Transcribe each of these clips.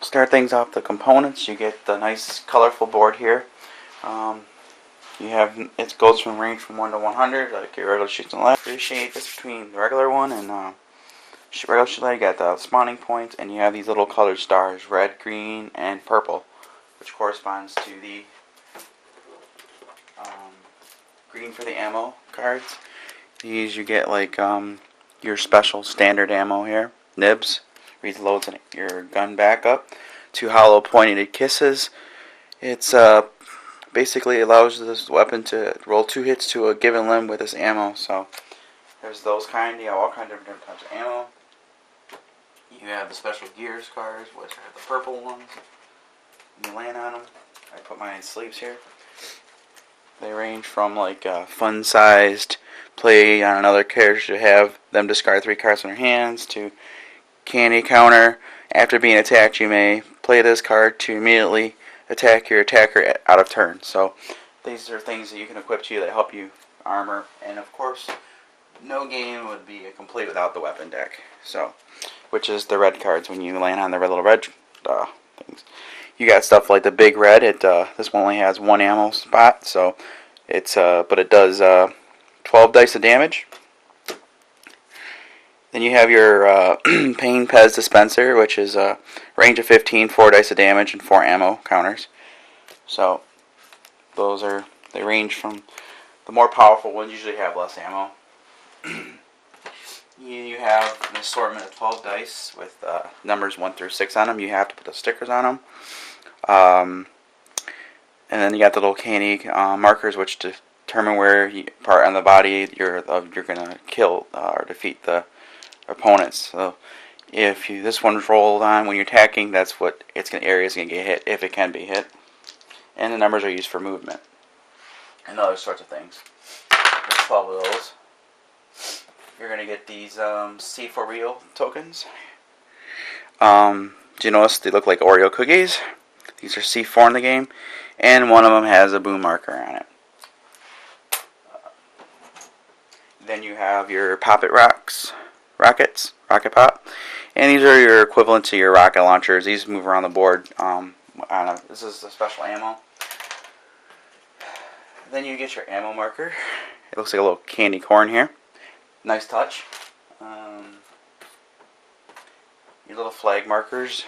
start things off, the components. You get the nice colorful board here. You have, it goes from range from 1 to 100, like your regular Shootin light. Appreciate this between the regular one and regular Shootin light. You got the spawning points, and you have these little colored stars, red, green, and purple, which corresponds to the green for the ammo cards. These you get like your special standard ammo here, nibs, reloads your gun back up. 2 hollow pointed kisses. It's basically allows this weapon to roll 2 hits to a given limb with this ammo. So there's those kind. You have all kinds of different types of ammo. You have the special gears cards, which are the purple ones. You land on them. I put mine in sleeves here. They range from like fun-sized play on another character to have them discard 3 cards from their hands to candy counter. After being attacked, you may play this card to immediately attack your attacker out of turn. So these are things that you can equip to you that help you armor. And of course, no game would be complete without the weapon deck. So, which is the red cards when you land on the little red things. You got stuff like the big red. This one only has 1 ammo spot, so it's but it does 12 dice of damage. Then you have your Pain Pez dispenser, which is a range of 15, 4 dice of damage, and 4 ammo counters. So those are, they range from, the more powerful ones usually have less ammo. You have an assortment of 12 dice with numbers 1 through 6 on them. You have to put the stickers on them. And then you got the little candy markers, which determine where part on the body you're gonna kill or defeat the opponents. So if this one's rolled on when you're attacking, that's what area is gonna get hit if it can be hit. And the numbers are used for movement and other sorts of things. There's 12 of those. You're gonna get these C4 Real tokens. Do you notice they look like Oreo cookies? These are C4 in the game, and one of them has a boom marker on it. Then you have your Poppet rockets, Rocket Pop, and these are your equivalent to your rocket launchers. These move around the board. This is the special ammo. Then you get your ammo marker. It looks like a little candy corn here. Nice touch. Your little flag markers.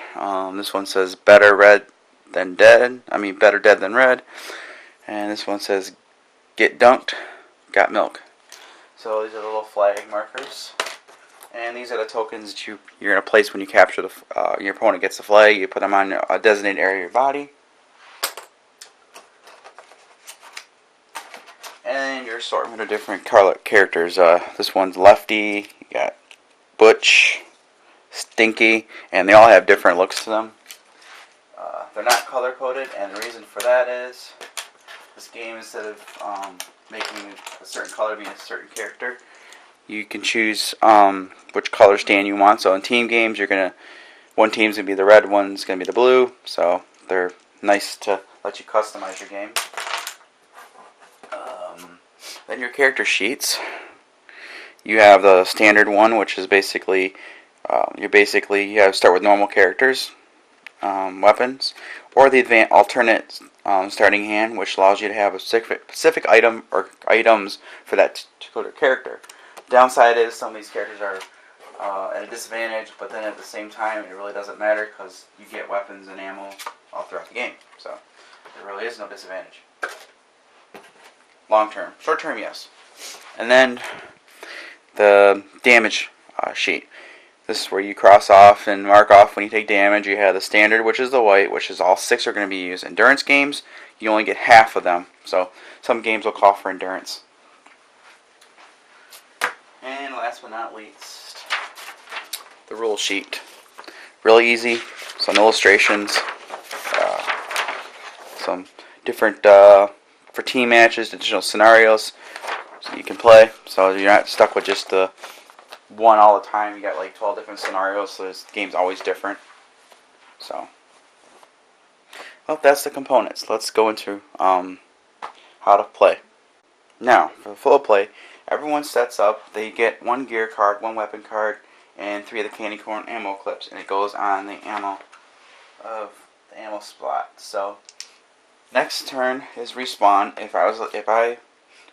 This one says better dead than red. And this one says get dunked, got milk. So these are the little flag markers. And these are the tokens that you're going to place when you capture your opponent gets the flag. You put them on a designated area of your body. And your assortment of different characters. This one's Lefty, you got Butch, Stinky, and they all have different looks to them. They're not color coded, and the reason for that is this game, instead of making a certain color being a certain character, you can choose which color stand you want. So in team games, one team's gonna be the red, one's gonna be the blue. So they're nice to let you customize your game. Then your character sheets. You have the standard one, which is basically you have to start with normal characters, weapons, or the alternate starting hand, which allows you to have a specific item or items for that particular character. Downside is some of these characters are at a disadvantage, but then at the same time it really doesn't matter because you get weapons and ammo all throughout the game. So there really is no disadvantage. Long term. Short term, yes. And then the damage sheet. This is where you cross off and mark off when you take damage. You have the standard, which is the white, which is all 6 are going to be used. Endurance games, you only get half of them. So some games will call for endurance. And last but not least, the rule sheet. Really easy. Some illustrations. Some different for team matches, additional scenarios so you can play. So you're not stuck with just the one all the time. You got like 12 different scenarios, so this game's always different. So, well, that's the components. Let's go into how to play. Now, for the full play, everyone sets up. They get 1 gear card, 1 weapon card, and 3 of the candy corn ammo clips, and it goes on the ammo spot. So next turn is respawn. If I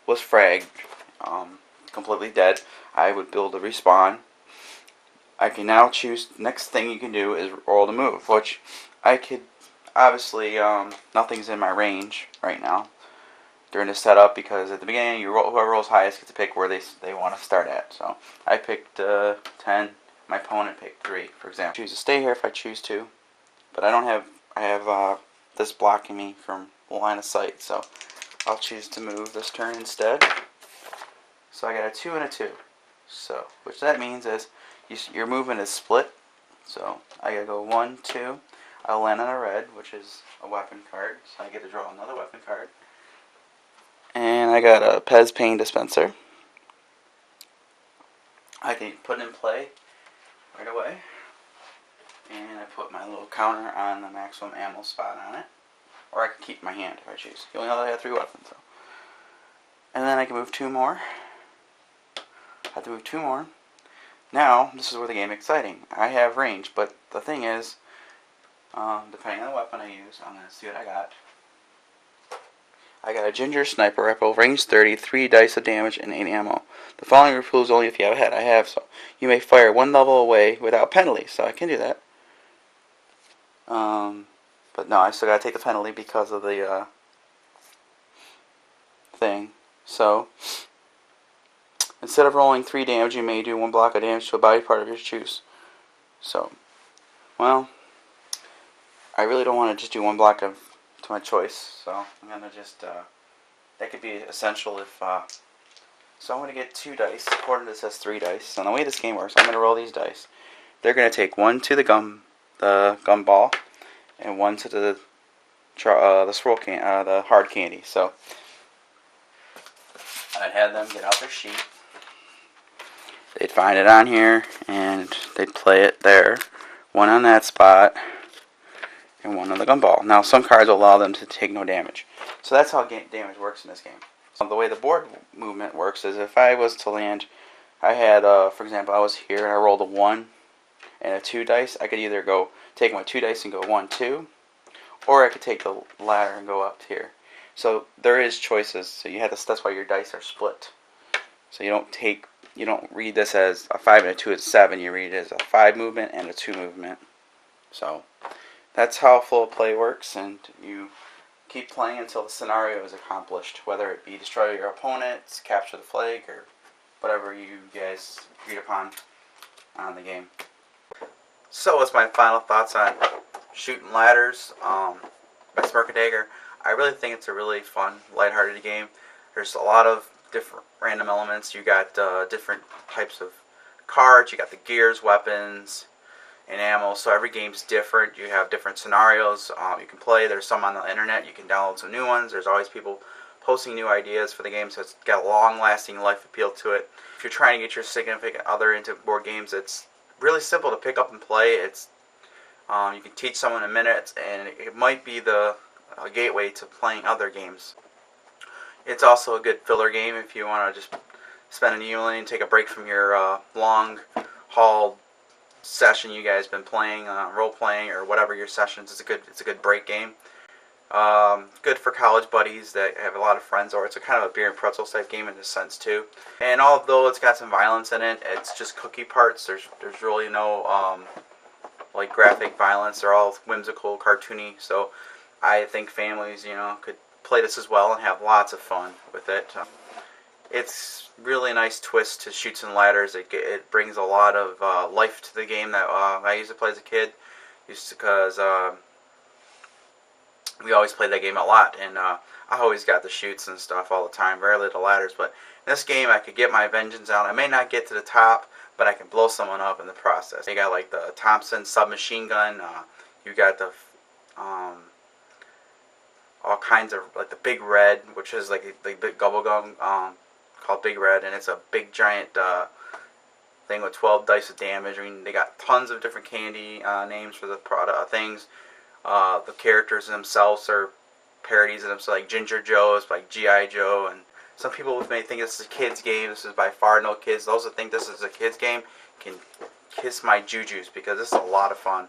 was fragged, completely dead, I would build a respawn. I can now choose. Next thing you can do is roll the move, which I could obviously nothing's in my range right now during the setup, because at the beginning whoever rolls highest gets to pick where they want to start at. So I picked 10. My opponent picked 3, for example. Choose to stay here if I choose to, but I don't have. I have this blocking me from line of sight, so I'll choose to move this turn instead. So I got a 2 and a 2. So which that means is your movement is split. So I gotta go 1, 2. I'll land on a red, which is a weapon card, so I get to draw another weapon card. And I got a Pez Pain Dispenser. I can put in play right away. And I put my little counter on the maximum ammo spot on it. Or I can keep my hand if I choose. You only have 3 weapons though. And then I can move 2 more. I have to move 2 more. Now, this is where the game is exciting. I have range, but the thing is, depending on the weapon I use, I'm going to see what I got. I got a Ginger Sniper Rifle, range 30, 3 dice of damage, and 8 ammo. The following rules only if you have a head. I have, so you may fire 1 level away without penalty, so I can do that. But no, I still gotta take the penalty because of the thing. So instead of rolling 3 damage, you may do 1 block of damage to a body part of your choose. So, well, I really don't want to just do 1 block to my choice, so I'm gonna just that could be essential if so I'm gonna get 2 dice. According to this says 3 dice. So the way this game works, I'm gonna roll these dice. They're gonna take 1 to the gum ball, and 1 to the the hard candy. So I'd have them get out their sheet. They'd find it on here, and they'd play it there. 1 on that spot, and 1 on the gumball. Now, some cards will allow them to take no damage. So that's how damage works in this game. So the way the board movement works is if I was to land, I had, for example, I was here and I rolled a 1 and a 2 dice. I could either go take my 2 dice and go 1, 2, or I could take the ladder and go up here. So there is choices. So you have to. That's why your dice are split. So you don't read this as a 5 and a 2 is 7. You read it as a 5 movement and a 2 movement. So that's how full play works, and you keep playing until the scenario is accomplished, whether it be destroy your opponents, capture the flag, or whatever you guys agreed upon on the game. So what's my final thoughts on Shootin' Ladders by Smirkadagger? I really think it's a really fun, lighthearted game. There's a lot of different random elements. You got different types of cards. You got the gears, weapons, and ammo. So every game's different. You have different scenarios you can play. There's some on the internet. You can download some new ones. There's always people posting new ideas for the game, so it's got a long-lasting life appeal to it. If you're trying to get your significant other into board games, it's really simple to pick up and play. It's you can teach someone in minutes, and it might be the gateway to playing other games. It's also a good filler game if you want to just spend an evening and take a break from your long haul session you guys been playing, role playing or whatever your sessions. It's a good break game. Good for college buddies that have a lot of friends, or it's a kind of a beer and pretzel type game in this sense too. And although it's got some violence in it, it's just cookie parts. There's really no like graphic violence. They're all whimsical, cartoony. So I think families, could play this as well and have lots of fun with it. It's really a nice twist to Shoots and Ladders. It brings a lot of life to the game that I used to play as a kid, because we always played that game a lot, and I always got the shoots and stuff all the time, rarely the ladders. But in this game, I could get my vengeance out. I may not get to the top, but I can blow someone up in the process. You got like the Thompson submachine gun. You got the all kinds of, like the Big Red, which is like the big gum called Big Red, and it's a big giant thing with 12 dice of damage. I mean, they got tons of different candy names for the product things. The characters themselves are parodies of them, so like Ginger Joe is like G.I. Joe, and some people may think this is a kid's game. This is by far no kids. Those that think this is a kid's game can kiss my jujus, because this is a lot of fun.